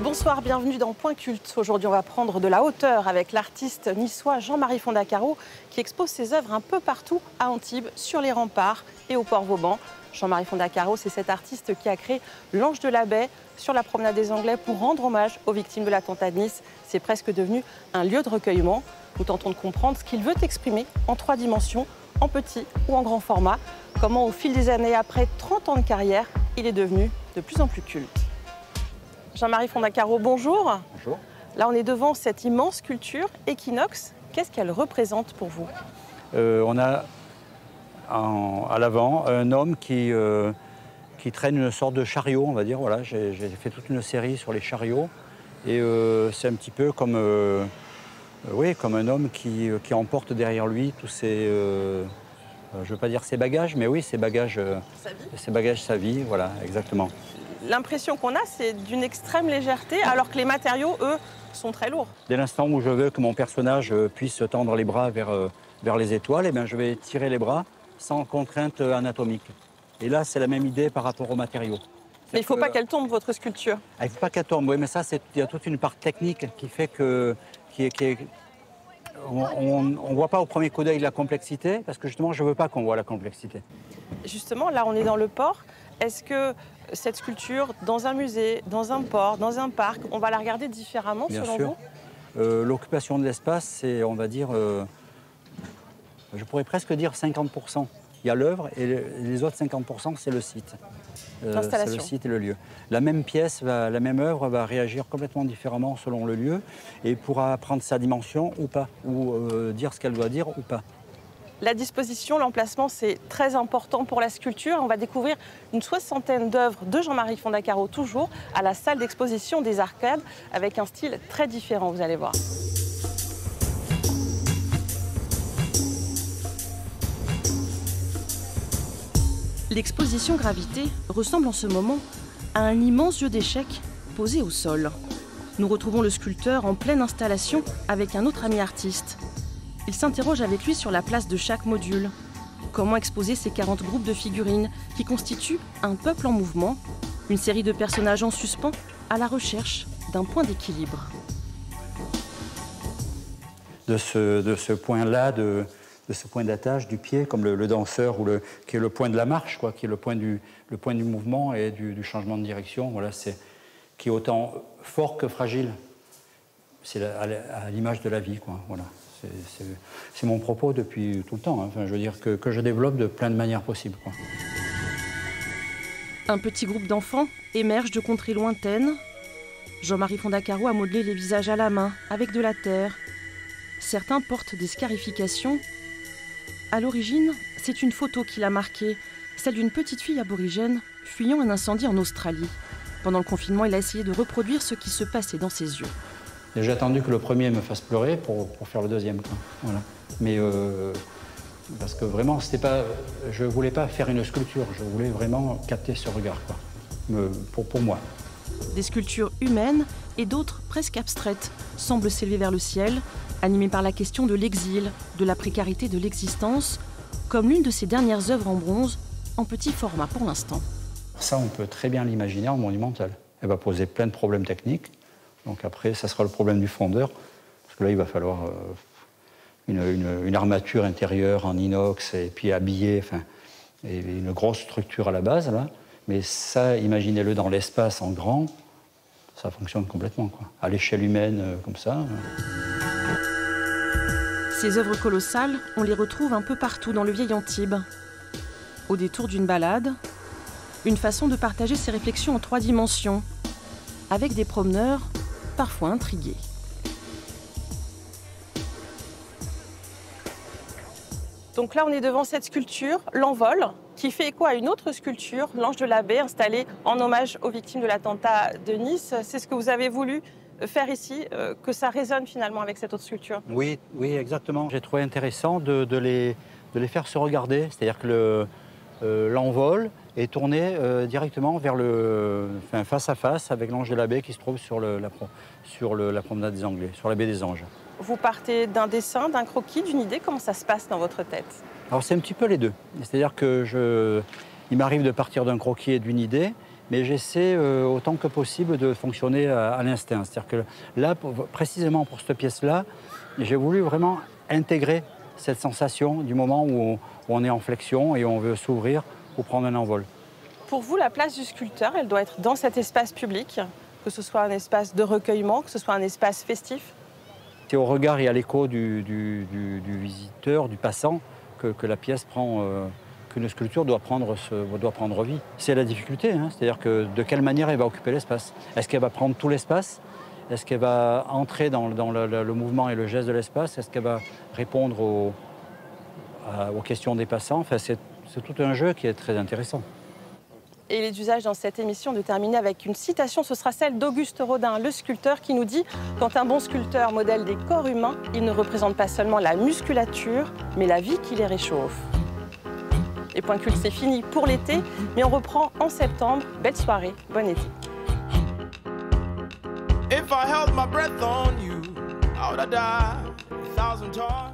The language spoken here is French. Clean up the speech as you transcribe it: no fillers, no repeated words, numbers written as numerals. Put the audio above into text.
Bonsoir, bienvenue dans Point Culte. Aujourd'hui, on va prendre de la hauteur avec l'artiste niçois Jean-Marie Fondacaro qui expose ses œuvres un peu partout à Antibes, sur les remparts et au port Vauban. Jean-Marie Fondacaro, c'est cet artiste qui a créé l'Ange de la Baie sur la promenade des Anglais pour rendre hommage aux victimes de l'attentat de Nice. C'est presque devenu un lieu de recueillement. Nous tentons de comprendre ce qu'il veut exprimer en 3 dimensions, en petit ou en grand format. Comment, au fil des années, après 30 ans de carrière, il est devenu de plus en plus culte. Jean-Marie Fondacaro, bonjour. Bonjour. Là, on est devant cette immense sculpture Equinox. Qu'est-ce qu'elle représente pour vous? On a à l'avant un homme qui traîne une sorte de chariot, on va dire. Voilà, j'ai fait toute une série sur les chariots. Et c'est un petit peu comme, comme un homme qui emporte derrière lui tous ses... je ne veux pas dire ses bagages, mais oui, ses bagages, sa vie, voilà, exactement. L'impression qu'on a, c'est d'une extrême légèreté, alors que les matériaux, eux, sont très lourds. Dès l'instant où je veux que mon personnage puisse tendre les bras vers les étoiles, eh bien, je vais tirer les bras sans contrainte anatomique. Et là, c'est la même idée par rapport aux matériaux. Mais il ne faut pas qu'elle tombe, votre sculpture. Il ne faut pas qu'elle tombe, oui, mais ça, il y a toute une part technique qui fait que... On ne voit pas au premier coup d'œil la complexité, parce que justement, je ne veux pas qu'on voit la complexité. Justement, là, on est dans le port. Est-ce que cette sculpture, dans un musée, dans un port, dans un parc, on va la regarder différemment, selon vous? L'occupation de l'espace, c'est, on va dire, je pourrais presque dire 50%. Il y a l'œuvre et les autres 50%, c'est le site. C'est le site et le lieu. La même pièce, la même œuvre va réagir complètement différemment selon le lieu et pourra prendre sa dimension ou pas, ou dire ce qu'elle doit dire ou pas. La disposition, l'emplacement, c'est très important pour la sculpture. On va découvrir une 60aine d'œuvres de Jean-Marie Fondacaro, toujours à la salle d'exposition des Arcades, avec un style très différent, vous allez voir. L'exposition Gravité ressemble en ce moment à un immense jeu d'échecs posé au sol. Nous retrouvons le sculpteur en pleine installation avec un autre ami artiste. Il s'interroge avec lui sur la place de chaque module. Comment exposer ces 40 groupes de figurines qui constituent un peuple en mouvement, une série de personnages en suspens à la recherche d'un point d'équilibre. De ce point-là, de ce point d'attache du pied, comme le danseur, qui est le point de la marche, quoi, qui est le point du mouvement et du changement de direction, voilà, qui est autant fort que fragile. C'est à l'image de la vie, quoi, voilà. C'est mon propos depuis tout le temps, hein. Enfin, je veux dire que je développe de plein de manières possibles, quoi. Un petit groupe d'enfants émerge de contrées lointaines. Jean-Marie Fondacaro a modelé les visages à la main, avec de la terre. Certains portent des scarifications. À l'origine, c'est une photo qui l'a marqué, celle d'une petite fille aborigène fuyant un incendie en Australie. Pendant le confinement, il a essayé de reproduire ce qui se passait dans ses yeux. J'ai attendu que le premier me fasse pleurer pour faire le deuxième, quoi. Voilà. Mais parce que vraiment, je ne voulais pas faire une sculpture, je voulais vraiment capter ce regard, quoi. Pour moi. Des sculptures humaines et d'autres presque abstraites semblent s'élever vers le ciel, animées par la question de l'exil, de la précarité de l'existence, comme l'une de ses dernières œuvres en bronze, en petit format pour l'instant. Ça, on peut très bien l'imaginer en monumental. Elle va poser plein de problèmes techniques. Donc après, ça sera le problème du fondeur, parce que là, il va falloir une armature intérieure en inox et puis habillée, enfin, et une grosse structure à la base, là. Mais ça, imaginez-le dans l'espace en grand, ça fonctionne complètement, quoi. À l'échelle humaine, comme ça. Ces œuvres colossales, on les retrouve un peu partout dans le vieil Antibes. Au détour d'une balade, une façon de partager ses réflexions en 3 dimensions, avec des promeneurs parfois intrigués. Donc là, on est devant cette sculpture, l'Envol, qui fait écho à une autre sculpture, l'Ange de la Baie, installée en hommage aux victimes de l'attentat de Nice. C'est ce que vous avez voulu faire ici, que ça résonne finalement avec cette autre sculpture? Oui, exactement. J'ai trouvé intéressant de les faire se regarder, c'est-à-dire que l'Envol est tourné directement vers face à face avec l'Ange de la Baie qui se trouve sur la promenade des Anglais, sur la baie des Anges. Vous partez d'un dessin, d'un croquis, d'une idée? Comment ça se passe dans votre tête? Alors c'est un petit peu les deux. C'est-à-dire il m'arrive de partir d'un croquis et d'une idée, mais j'essaie autant que possible de fonctionner à l'instinct. C'est-à-dire que là, précisément pour cette pièce-là, j'ai voulu vraiment intégrer cette sensation du moment où on est en flexion et on veut s'ouvrir pour prendre un envol. Pour vous, la place du sculpteur, elle doit être dans cet espace public, que ce soit un espace de recueillement, que ce soit un espace festif? C'est au regard et à l'écho du visiteur, du passant, que la pièce prend, qu'une sculpture doit prendre vie. C'est la difficulté, hein, c'est-à-dire que de quelle manière elle va occuper l'espace. Est-ce qu'elle va prendre tout l'espace? Est-ce qu'elle va entrer dans le mouvement et le geste de l'espace? Est-ce qu'elle va répondre aux questions des passants? Enfin, c'est tout un jeu qui est très intéressant. Et il est d'usage dans cette émission de terminer avec une citation, ce sera celle d'Auguste Rodin, le sculpteur, qui nous dit « Quand un bon sculpteur modèle des corps humains, il ne représente pas seulement la musculature, mais la vie qui les réchauffe. » Et Point Culte, c'est fini pour l'été, mais on reprend en septembre. Belle soirée, bon été. If I held my breath on you, I would have died 1,000 times.